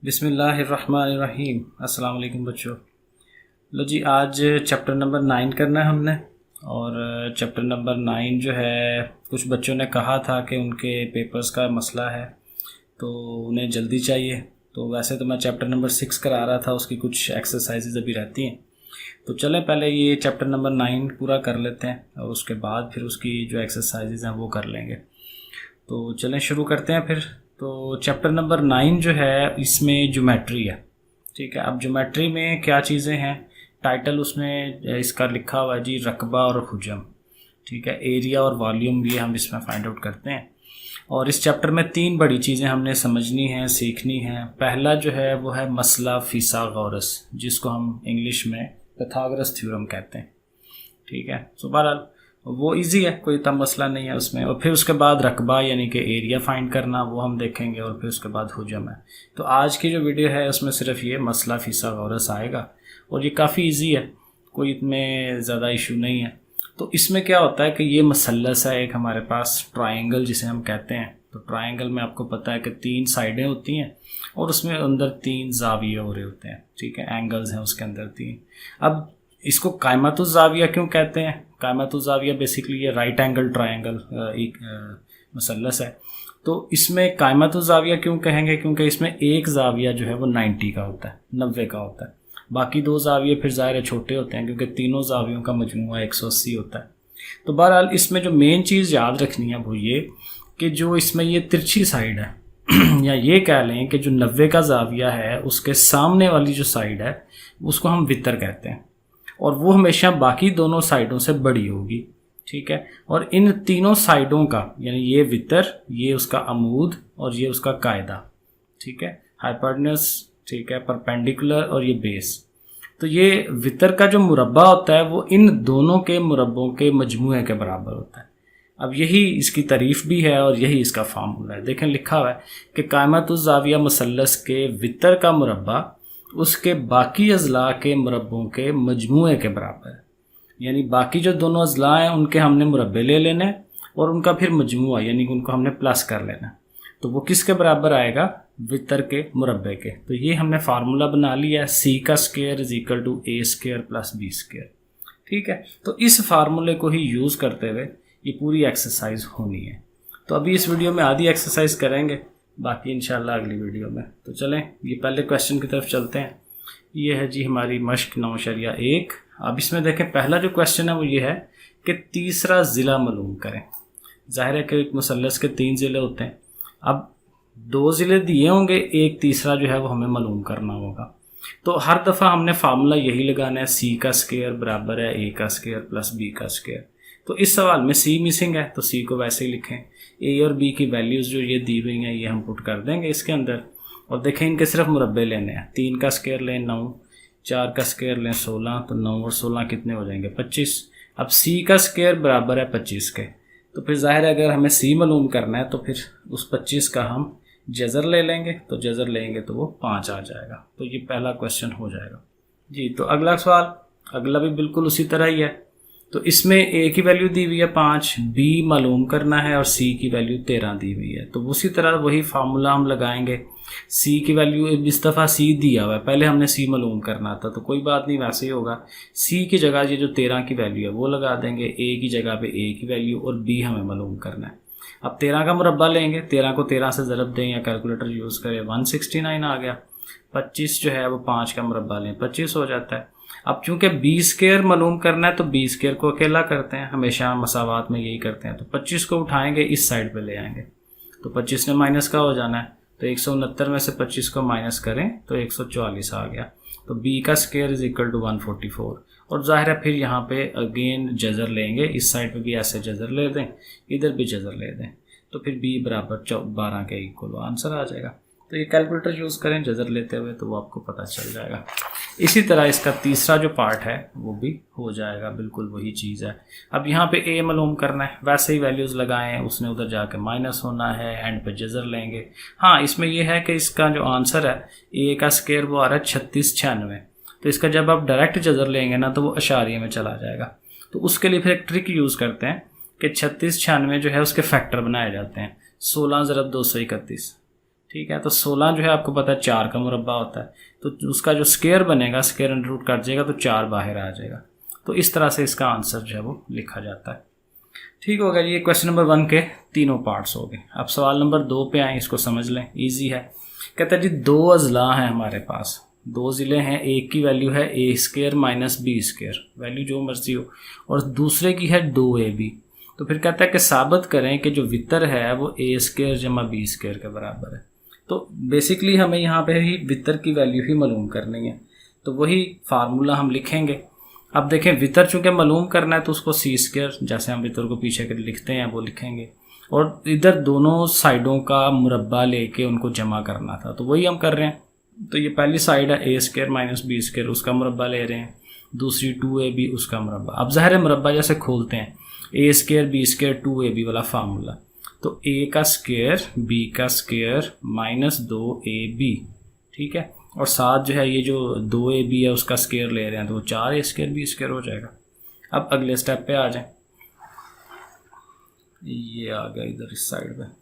बिस्मिल्लाहिर्रहमानिर्रहीम। अस्सलाम वालेकुम बच्चों। लो जी, आज चैप्टर नंबर 9 करना है हमने। और चैप्टर नंबर 9 जो है, कुछ बच्चों ने कहा था कि उनके पेपर्स का मसला है तो उन्हें जल्दी चाहिए। तो वैसे तो मैं चैप्टर नंबर 6 करा रहा था, उसकी कुछ एक्सरसाइजेज अभी रहती हैं। तो चलें पहले ये चैप्टर नंबर 9 पूरा कर लेते हैं और उसके बाद फिर उसकी जो एक्सरसाइजेज हैं वो कर लेंगे। तो चलें शुरू करते हैं फिर। तो चैप्टर नंबर 9 जो है, इसमें ज्योमेट्री है। ठीक है, अब ज्योमेट्री में क्या चीज़ें हैं, टाइटल उसमें इसका लिखा हुआ है जी, रकबा और हुजम। ठीक है, एरिया और वॉल्यूम भी हम इसमें फाइंड आउट करते हैं। और इस चैप्टर में 3 बड़ी चीज़ें हमने समझनी हैं, सीखनी हैं। पहला जो है वो है मसला फिसागोरस, जिसको हम इंग्लिश में pythagoras थ्योरम कहते हैं। ठीक है, सो बहरहाल वो इजी है, कोई इतना मसला नहीं है उसमें। और फिर उसके बाद रकबा यानी कि एरिया फाइंड करना, वो हम देखेंगे। और फिर उसके बाद हुजम है। तो आज की जो वीडियो है उसमें सिर्फ ये मसला फिसागोरस आएगा और ये काफ़ी इजी है, कोई इतने ज़्यादा इशू नहीं है। तो इसमें क्या होता है कि ये मसलस है एक हमारे पास, ट्रायंगल जिसे हम कहते हैं। तो ट्रायंगल में आपको पता है कि 3 साइडें होती हैं और उसमें अंदर 3 जाविये हो रहे होते हैं। ठीक है, एंगल्स हैं उसके अंदर 3। अब इसको कायमतुज़ ज़ाविया क्यों कहते हैं? कायमतुज़ ज़ाविया बेसिकली ये राइट एंगल ट्रायंगल एक मसलस है। तो इसमें कायमतुज़ ज़ाविया क्यों कहेंगे? क्योंकि इसमें एक ज़ाविया जो है वो 90 का होता है, 90 का होता है। बाकी 2 ज़ाविये फिर ज़ाहिर है छोटे होते हैं, क्योंकि तीनों ज़ावियों का मजमूआ 180 होता है। तो बहरहाल इसमें जो मेन चीज़ याद रखनी है वो ये कि जो इसमें ये तिरछी साइड है या ये कह लें कि जो 90 का ज़ाविया है उसके सामने वाली जो साइड है उसको हम वितर कहते हैं, और वो हमेशा बाकी दोनों साइडों से बड़ी होगी। ठीक है, और इन तीनों साइडों का यानी ये वितर, ये उसका अमूद और ये उसका कायदा। ठीक है, हाइपोटेन्यूस, ठीक है, परपेंडिकुलर और ये बेस। तो ये वितर का जो मुरब्बा होता है वो इन दोनों के मुरब्बों के मजमूए के बराबर होता है। अब यही इसकी तारीफ भी है और यही इसका फार्मूला है। देखें लिखा हुआ है कि कायमतुज़ ज़ाविया मसलस के वितर का मुरब्बा उसके बाकी अज़ला के मुरब्बों के मजमूए के बराबर है। यानी बाकी जो दोनों अज़ला हैं उनके हमने मुरब्बे ले लेने हैं और उनका फिर मजमूआ यानी कि उनको हमने प्लस कर लेना। तो वो किसके बराबर आएगा? वितर के मुरब्बे के। तो ये हमने फार्मूला बना लिया है, सी का square is equal to A square plus B square. ठीक है, तो इस फार्मूले को ही यूज़ करते हुए ये पूरी एक्सरसाइज होनी है। तो अभी इस वीडियो में आधी एक्सरसाइज करेंगे, बाकी इंशाल्लाह अगली वीडियो में। तो चलें ये पहले क्वेश्चन की तरफ चलते हैं। ये है जी हमारी मश्क 9.1। अब इसमें देखें पहला जो क्वेश्चन है वो ये है कि तीसरा ज़िला मालूम करें। जाहिर है कि एक मुसल्लस के 3 ज़िले होते हैं। अब 2 ज़िले दिए होंगे, एक तीसरा जो है वो हमें मालूम करना होगा। तो हर दफ़ा हमने फार्मूला यही लगाना है, सी का स्क्वायर बराबर है ए का स्क्वायर प्लस बी का स्क्वायर। तो इस सवाल में सी मिसिंग है तो सी को वैसे ही लिखें। ए और बी की वैल्यूज़ जो ये दी हुई हैं ये हम पुट कर देंगे इसके अंदर। और देखें इनके सिर्फ मुरब्बे लेने हैं। 3 का स्क्वायर लें 9, 4 का स्क्वायर लें 16, तो 9 और 16 कितने हो जाएंगे? 25। अब सी का स्क्वायर बराबर है 25 के। तो फिर जाहिर है अगर हमें सी मालूम करना है तो फिर उस 25 का हम जज़र ले लेंगे। तो जज़र लेंगे तो वो 5 आ जाएगा। तो ये पहला क्वेश्चन हो जाएगा जी। तो अगला सवाल, अगला भी बिल्कुल उसी तरह ही है। तो इसमें ए की वैल्यू दी हुई है 5, बी मालूम करना है और सी की वैल्यू 13 दी हुई है। तो उसी तरह वही फार्मूला हम लगाएंगे। सी की वैल्यू इस दफ़ा सी दिया हुआ है, पहले हमने सी मालूम करना था तो कोई बात नहीं, वैसे ही होगा। सी की जगह ये जो 13 की वैल्यू है वो लगा देंगे, ए की जगह पे ए की वैल्यू और बी हमें मालूम करना है। अब 13 का मुरब्बा लेंगे, 13 को 13 से ज़रब दें या कैलकुलेटर यूज़ करें, 169 आ गया। 25 जो है वो 5 का मुरब्बा लें, 25 हो जाता है। अब चूंकि बी स्क्वायर मालूम करना है तो बी स्क्वायर को अकेला करते हैं, हमेशा मसावात में यही करते हैं। तो 25 को उठाएंगे, इस साइड पे ले आएंगे, तो 25 में माइनस का हो जाना है। तो 169 में से 25 को माइनस करें तो 144 आ गया। तो बी का स्क्वायर इज इक्वल टू 144। और जाहिर है फिर यहाँ पे अगेन जज़र लेंगे, इस साइड पे भी ऐसे जज़र ले दें, इधर भी जज़र ले दें, तो फिर बी बराबर 12 के इक्वल आंसर आ जाएगा। तो ये कैलकुलेटर यूज़ करें जज़र लेते हुए तो वो आपको पता चल जाएगा। इसी तरह इसका तीसरा जो पार्ट है वो भी हो जाएगा, बिल्कुल वही चीज़ है। अब यहाँ पे ए मालूम करना है, वैसे ही वैल्यूज़ लगाएं, उसने उधर जाके माइनस होना है, एंड पे जज़र लेंगे। हाँ, इसमें यह है कि इसका जो आंसर है ए का स्क्वायर वो आ रहा है 3696। तो इसका जब आप डायरेक्ट जज़र लेंगे ना तो वो अशारिये में चला जाएगा। तो उसके लिए फिर एक ट्रिक यूज़ करते हैं कि 3696 जो है उसके फैक्टर बनाए जाते हैं। 16 ज़रब 231, ठीक है। तो 16 जो है आपको पता है 4 का मुरब्बा होता है, तो उसका जो स्क्वायर बनेगा, स्क्वायर अंडर रूट कट जाएगा तो 4 बाहर आ जाएगा। तो इस तरह से इसका आंसर जो है वो लिखा जाता है। ठीक हो गया। ये क्वेश्चन नंबर 1 के तीनों पार्ट्स हो गए। अब सवाल नंबर 2 पे आए, इसको समझ लें, ईजी है। कहता है जी 2 अजला हैं हमारे पास, 2 ज़िले हैं, एक की वैल्यू है a square minus b square, value जो मर्जी हो, और दूसरे की है 2ab। तो फिर कहता है कि साबित करें कि जो वितर है वो ए स्क्र जमा बी स्क्र के बराबर है। तो बेसिकली हमें यहाँ पे ही वितर की वैल्यू ही मालूम करनी है, तो वही फार्मूला हम लिखेंगे। अब देखें, वितर चूँकि मालूम करना है तो उसको सी स्क्र, जैसे हम वितर को पीछे कर लिखते हैं वो लिखेंगे, और इधर दोनों साइडों का मुरब्बा लेके उनको जमा करना था, तो वही हम कर रहे हैं। तो ये पहली साइड है a square minus b square, उसका मुरब्बा ले रहे हैं, दूसरी 2ab उसका मुरब्बा। अब ज़ाहिर है मुरब्बा जैसे खोलते हैं, ए स्क्र बी स्क्र 2ab वाला फार्मूला, तो a का स्क्वायर b का स्क्वायर माइनस 2ab, ठीक है, और साथ जो है ये जो 2ab है उसका स्क्वायर ले रहे हैं, तो 4a स्क्र b स्क्वायर हो जाएगा। अब अगले स्टेप पे आ जाएं, ये आ गया इधर इस साइड पे।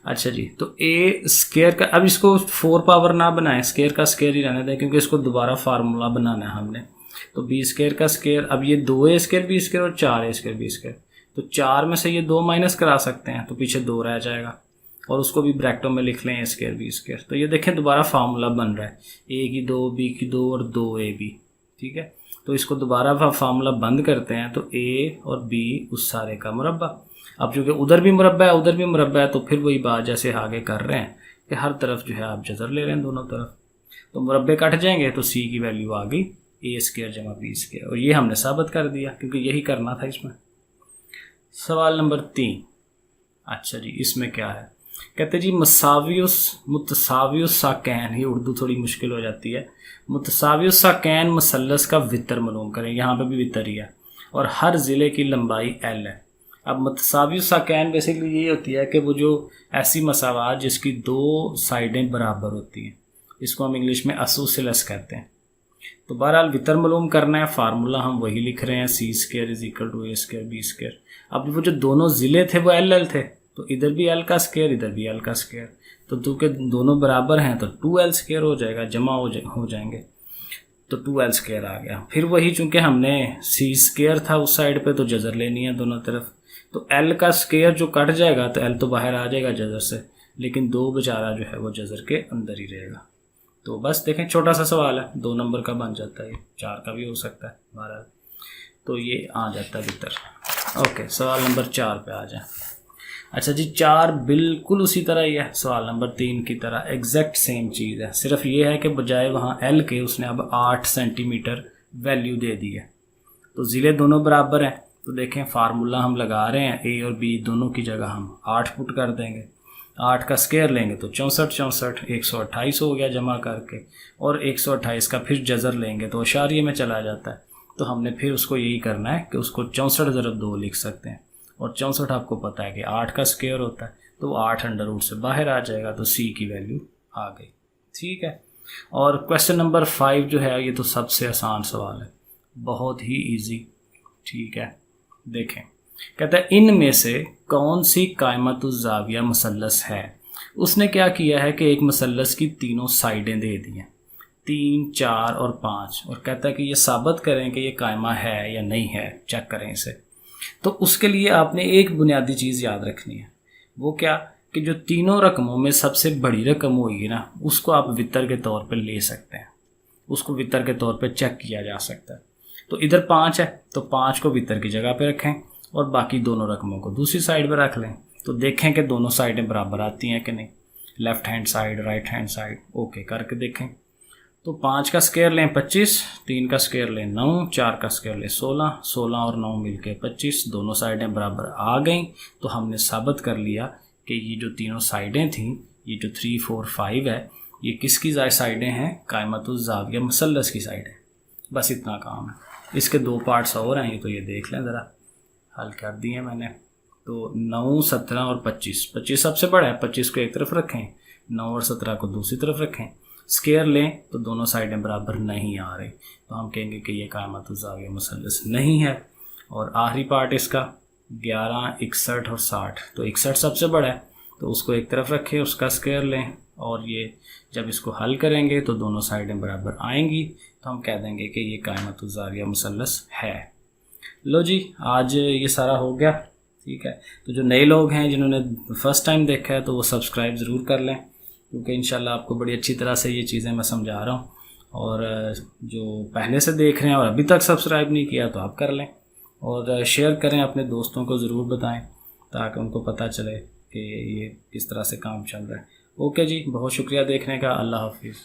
अच्छा जी, तो a स्क्वायर का, अब इसको 4 पावर ना बनाएं, स्क्वायर का स्क्वायर ही रहने दें, क्योंकि इसको दोबारा फार्मूला बनाना है हमने। तो b स्क्वायर का स्क्वायर, अब ये 2a स्क्वायर b स्क्वायर और 4a स्क्वायर b स्क्वायर, तो 4 में से ये 2 माइनस करा सकते हैं, तो पीछे 2 रह जाएगा, और उसको भी ब्रैकेटों में लिख लें a स्क्वायर b स्क्वायर। तो ये देखें दोबारा फार्मूला बन रहा है, a की 2 b की 2 और 2ab, ठीक है। तो इसको दोबारा फार्मूला बंद करते हैं, तो a और b उस सारे का मुरब्बा। अब चूँकि उधर भी मुरब्बा है उधर भी मुरब्बा है, तो फिर वही बात जैसे आगे कर रहे हैं कि हर तरफ जो है आप जज़र ले रहे हैं दोनों तरफ, तो मुरब्बे कट जाएंगे, तो c की वैल्यू आ गई a स्क्वायर जमा b स्क्वायर, और ये हमने साबित कर दिया क्योंकि यही करना था इसमें। सवाल नंबर 3। अच्छा जी, इसमें क्या है, कहते जी मुतसावियुस साकैन, ये उर्दू थोड़ी मुश्किल हो जाती है, मुतसावियुस साकैन मसलस का वितर मालूम करें, यहाँ पे भी वितर ही है, और हर ज़िले की लंबाई l है। अब मुतसावियुस साकैन बेसिकली ये होती है कि वो जो ऐसी मसावात जिसकी 2 साइडें बराबर होती हैं, इसको हम इंग्लिश में असोसिलस कहते हैं। तो बहरहाल वितर मालूम करना है, फार्मूला हम वही लिख रहे हैं, c square is equal to A square b square. अब वो जो दोनों ज़िले थे वो एल थे, तो इधर भी एल का स्क्वायर इधर भी एल का स्क्वायर, तो चूँकि दोनों बराबर हैं तो 2l स्क्वायर हो जाएगा, जमा हो जाएंगे, तो 2l स्क्वायर आ गया। फिर वही चूँकि हमने सी स्क्वायर था उस साइड पे, तो जज़र लेनी है दोनों तरफ, तो l का स्क्वायर जो कट जाएगा तो l तो बाहर आ जाएगा जज़र से, लेकिन 2 बेचारा जो है वो जज़र के अंदर ही रहेगा। तो बस देखें, छोटा सा सवाल है, 2 नंबर का बन जाता है, 4 का भी हो सकता है बहरहाल, तो ये आ जाता है भीतर। ओके, सवाल नंबर 4 पे आ जाए। अच्छा जी, 4 बिल्कुल उसी तरह ही है, सवाल नंबर 3 की तरह एग्जैक्ट सेम चीज़ है, सिर्फ ये है कि बजाय वहाँ एल के उसने अब 8 सेंटीमीटर वैल्यू दे दी है। तो ज़िले दोनों बराबर हैं, तो देखें फार्मूला हम लगा रहे हैं, ए और बी दोनों की जगह हम 8 पुट कर देंगे, 8 का स्क्वायर लेंगे तो 64 128 हो गया जमा करके, और 128 का फिर जज़र लेंगे तो इशारिये में चला जाता है, तो हमने फिर उसको यही करना है कि उसको 64 ज़रब 2 लिख सकते हैं, और 64 आपको पता है कि 8 का स्क्वायर होता है, तो 8 अंडर रूट से बाहर आ जाएगा, तो सी की वैल्यू आ गई। ठीक है। और क्वेश्चन नंबर 5 जो है, ये तो सबसे आसान सवाल है, बहुत ही ईजी। ठीक है, देखें, कहता है इनमें से कौन सी कायमतुज़्ज़ाविया मसलस है। उसने क्या किया है कि एक मसलस की तीनों साइडें दे दी हैं, 3, 4 और 5, और कहता है कि ये साबित करें कि ये कायमा है या नहीं है, चेक करें इसे। तो उसके लिए आपने एक बुनियादी चीज़ याद रखनी है, वो क्या कि जो तीनों रकमों में सबसे बड़ी रकम होगी ना, उसको आप वितर के तौर पर ले सकते हैं, उसको वितर के तौर पर चेक किया जा सकता है। तो इधर 5 है, तो 5 को वितर की जगह पे रखें और बाकी दोनों रकमों को दूसरी साइड पर रख लें, तो देखें कि दोनों साइडें बराबर आती हैं कि नहीं, left hand side right hand side, okay करके देखें। तो 5 का स्क्वायर लें 25, 3 का स्क्वायर लें 9, 4 का स्क्वायर लें 16, 16 और 9 मिलके 25, दोनों साइडें बराबर आ गई। तो हमने साबित कर लिया कि ये जो तीनों साइडें थीं, ये जो 3, 4, 5 है, ये किसकी साइडें हैं, कायमतुज़्ज़ाविया मसलस की साइडें। बस इतना काम है। इसके 2 पार्ट्स और हैं, ये तो ये देख लें ज़रा, हल कर दिए मैंने। तो 9, 17 और 25, 25 सबसे बड़ा है, 25 को एक तरफ रखें, 9 और 17 को दूसरी तरफ रखें, स्क्वायर लें तो दोनों साइडें बराबर नहीं आ रही, तो हम कहेंगे कि ये कायमतुज़्ज़ाविया मसलस नहीं है। और आखिरी पार्ट इसका 11, 61 और 60, तो 61 सबसे बड़ा है, तो उसको एक तरफ रखें, उसका स्क्वायर लें, और ये जब इसको हल करेंगे तो दोनों साइडें बराबर आएंगी, तो हम कह देंगे कि ये कायमतुज़्ज़ारिया मुसल्लस है। लो जी, आज ये सारा हो गया। ठीक है, तो जो नए लोग हैं जिन्होंने फ़र्स्ट टाइम देखा है तो वो सब्सक्राइब ज़रूर कर लें, क्योंकि इंशाल्लाह आपको बड़ी अच्छी तरह से ये चीज़ें मैं समझा रहा हूँ। और जो पहले से देख रहे हैं और अभी तक सब्सक्राइब नहीं किया तो आप कर लें, और शेयर करें, अपने दोस्तों को ज़रूर बताएं ताकि उनको पता चले कि ये किस तरह से काम चल रहा है। ओके जी, बहुत शुक्रिया देखने का। अल्लाह हाफिज़।